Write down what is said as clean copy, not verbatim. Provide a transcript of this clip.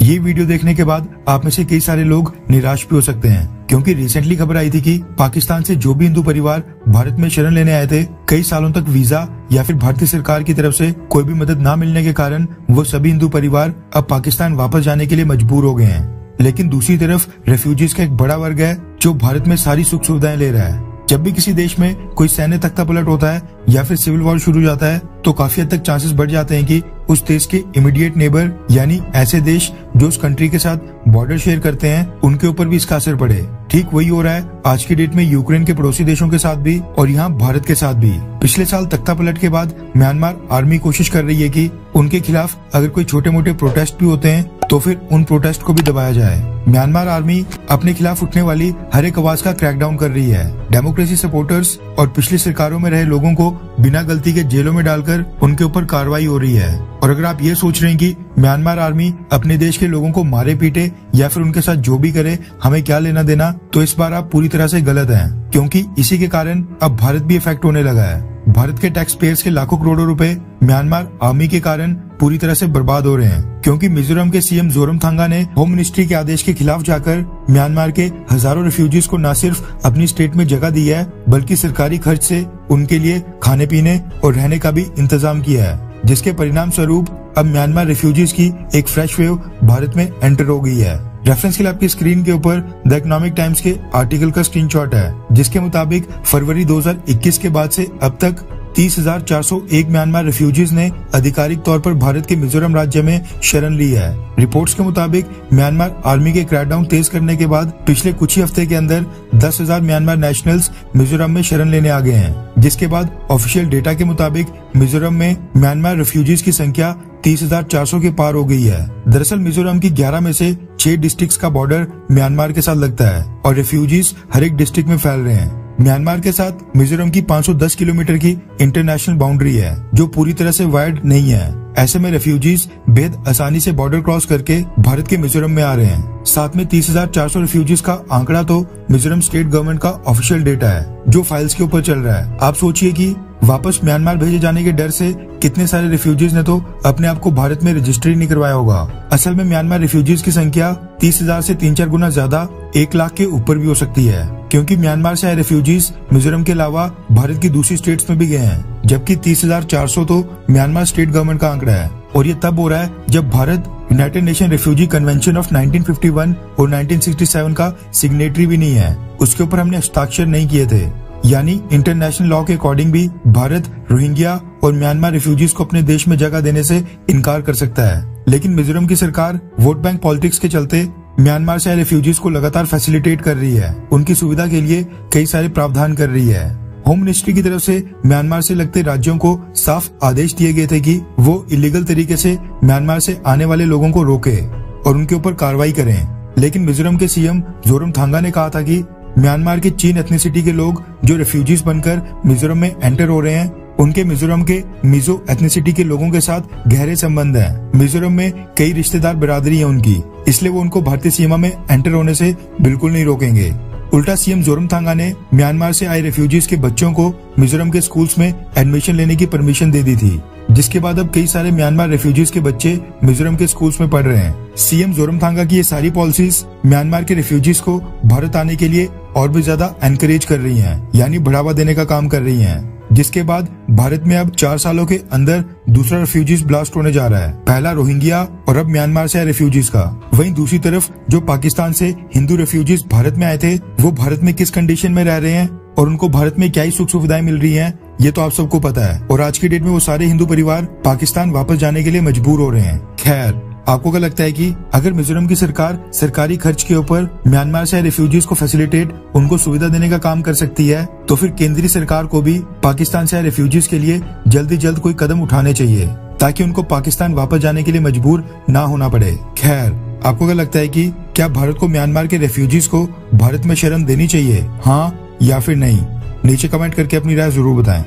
ये वीडियो देखने के बाद आप में से कई सारे लोग निराश भी हो सकते हैं, क्योंकि रिसेंटली खबर आई थी कि पाकिस्तान से जो भी हिंदू परिवार भारत में शरण लेने आए थे, कई सालों तक वीजा या फिर भारतीय सरकार की तरफ से कोई भी मदद न मिलने के कारण वो सभी हिंदू परिवार अब पाकिस्तान वापस जाने के लिए मजबूर हो गए हैं। लेकिन दूसरी तरफ रेफ्यूजीज का एक बड़ा वर्ग है जो भारत में सारी सुख सुविधाएं ले रहा है। जब भी किसी देश में कोई सैन्य तख्ता पलट होता है या फिर सिविल वॉर शुरू हो जाता है, तो काफी हद तक चांसेस बढ़ जाते हैं कि उस देश के इमीडिएट नेबर यानी ऐसे देश जो उस कंट्री के साथ बॉर्डर शेयर करते हैं, उनके ऊपर भी इसका असर पड़े। ठीक वही हो रहा है आज की डेट में यूक्रेन के पड़ोसी देशों के साथ भी और यहाँ भारत के साथ भी। पिछले साल तख्ता पलट के बाद म्यांमार आर्मी कोशिश कर रही है कि उनके खिलाफ अगर कोई छोटे मोटे प्रोटेस्ट भी होते हैं तो फिर उन प्रोटेस्ट को भी दबाया जाए। म्यांमार आर्मी अपने खिलाफ उठने वाली हर एक आवाज का क्रैकडाउन कर रही है। डेमोक्रेसी सपोर्टर्स और पिछली सरकारों में रहे लोगों को बिना गलती के जेलों में डालकर उनके ऊपर कार्रवाई हो रही है। और अगर आप ये सोच रहे हैं कि म्यांमार आर्मी अपने देश के लोगों को मारे पीटे या फिर उनके साथ जो भी करे हमें क्या लेना देना, तो इस बार आप पूरी तरह से गलत हैं, क्योंकि इसी के कारण अब भारत भी इफेक्ट होने लगा है। भारत के टैक्स पेयर्स के लाखों करोड़ों रुपए म्यांमार आर्मी के कारण पूरी तरह से बर्बाद हो रहे हैं, क्योंकि मिजोरम के सीएम जोरमथांगा ने होम मिनिस्ट्री के आदेश के खिलाफ जाकर म्यांमार के हजारों रेफ्यूजीज को न सिर्फ अपनी स्टेट में जगह दी है, बल्कि सरकारी खर्च से उनके लिए खाने पीने और रहने का भी इंतजाम किया है, जिसके परिणाम स्वरूप अब म्यांमार रेफ्यूजीज की एक फ्रेश वेव भारत में एंटर हो गई है। रेफरेंस के लिए आपकी स्क्रीन के ऊपर द इकोनॉमिक टाइम्स के आर्टिकल का स्क्रीनशॉट है, जिसके मुताबिक फरवरी 2021 के बाद से अब तक 30,401 म्यांमार रेफ्यूजीज ने आधिकारिक तौर पर भारत के मिजोरम राज्य में शरण ली है। रिपोर्ट्स के मुताबिक म्यांमार आर्मी के क्रैकडाउन तेज करने के बाद पिछले कुछ ही हफ्ते के अंदर 10,000 म्यांमार नेशनल्स मिजोरम में शरण लेने आ गए हैं, जिसके बाद ऑफिशियल डेटा के मुताबिक मिजोरम में म्यांमार रेफ्यूजीज की संख्या 30,400 के पार हो गई है। दरअसल मिजोरम की 11 में से 6 डिस्ट्रिक्ट्स का बॉर्डर म्यांमार के साथ लगता है और रेफ्यूजीज हर एक डिस्ट्रिक्ट में फैल रहे हैं। म्यांमार के साथ मिजोरम की 510 किलोमीटर की इंटरनेशनल बाउंड्री है, जो पूरी तरह से वाइड नहीं है। ऐसे में रेफ्यूजीज बेहद आसानी से बॉर्डर क्रॉस करके भारत के मिजोरम में आ रहे हैं। साथ में 30,400 रेफ्यूजीज का आंकड़ा तो मिजोरम स्टेट गवर्नमेंट का ऑफिशियल डेटा है, जो फाइल्स के ऊपर चल रहा है। आप सोचिए कि वापस म्यांमार भेजे जाने के डर से कितने सारे रेफ्यूजीज ने तो अपने आप को भारत में रजिस्ट्री नहीं करवाया होगा। असल में म्यांमार रेफ्यूजीज की संख्या 30,000 से 3-4 गुना ज्यादा 1 लाख के ऊपर भी हो सकती है, क्योंकि म्यांमार से आए रेफ्यूजीज मिजोरम के अलावा भारत की दूसरी स्टेट्स में भी गए हैं, जबकि 30,400 तो म्यांमार स्टेट गवर्नमेंट का आंकड़ा है। और ये तब हो रहा है जब Bharat United nation refugee convention of 1951 और 1967 का सिग्नेटरी भी नहीं है। उसके ऊपर हमने हस्ताक्षर नहीं किए थे, यानी इंटरनेशनल लॉ के अकॉर्डिंग भी भारत रोहिंग्या और म्यांमार रेफ्यूजीज को अपने देश में जगह देने से इनकार कर सकता है। लेकिन मिजोरम की सरकार वोट बैंक पॉलिटिक्स के चलते म्यांमार से आए रेफ्यूजीज को लगातार फैसिलिटेट कर रही है, उनकी सुविधा के लिए कई सारे प्रावधान कर रही है। होम मिनिस्ट्री की तरफ से म्यांमार से लगते राज्यों को साफ आदेश दिए गए थे कि वो इलीगल तरीके से म्यांमार से आने वाले लोगों को रोके और उनके ऊपर कार्रवाई करें। लेकिन मिजोरम के सीएम जोरमथांगा ने कहा था कि म्यांमार के चीन एथनिसिटी के लोग जो रेफ्यूजीज बनकर मिजोरम में एंटर हो रहे हैं, उनके मिजोरम के मिजो एथनिसिटी के लोगों के साथ गहरे संबंध हैं। मिजोरम में कई रिश्तेदार बिरादरी है उनकी, इसलिए वो उनको भारतीय सीमा में एंटर होने से बिल्कुल नहीं रोकेंगे। उल्टा सीएम जोरमथांगा ने म्यांमार से आए रेफ्यूजीज के बच्चों को मिजोरम के स्कूल्स में एडमिशन लेने की परमिशन दे दी थी, जिसके बाद अब कई सारे म्यांमार रेफ्यूजीज के बच्चे मिजोरम के स्कूल्स में पढ़ रहे हैं। सीएम जोरमथांगा की ये सारी पॉलिसीज म्यांमार के रेफ्यूजीज को भारत आने के लिए और भी ज्यादा एनकरेज कर रही हैं, यानी बढ़ावा देने का काम कर रही हैं। जिसके बाद भारत में अब 4 सालों के अंदर दूसरा रेफ्यूजीज ब्लास्ट होने जा रहा है, पहला रोहिंग्या और अब म्यांमार से आए रेफ्यूजीज का। वहीं दूसरी तरफ जो पाकिस्तान से हिंदू रेफ्यूजीज भारत में आए थे, वो भारत में किस कंडीशन में रह रहे हैं और उनको भारत में क्या ही सुख सुविधाएं मिल रही हैं, ये तो आप सबको पता है। और आज की डेट में वो सारे हिंदू परिवार पाकिस्तान वापस जाने के लिए मजबूर हो रहे हैं। खैर, आपको क्या लगता है कि अगर मिजोरम की सरकार सरकारी खर्च के ऊपर म्यांमार से आए रेफ्यूजीज को फैसिलिटेट, उनको सुविधा देने का काम कर सकती है, तो फिर केंद्रीय सरकार को भी पाकिस्तान से आए रेफ्यूजीज के लिए जल्द से जल्द कोई कदम उठाने चाहिए, ताकि उनको पाकिस्तान वापस जाने के लिए मजबूर ना होना पड़े। खैर, आपको क्या लगता है कि क्या भारत को म्यांमार के रेफ्यूजीज को भारत में शरण देनी चाहिए, हाँ या फिर नहीं? नीचे कमेंट करके अपनी राय जरूर बताएं।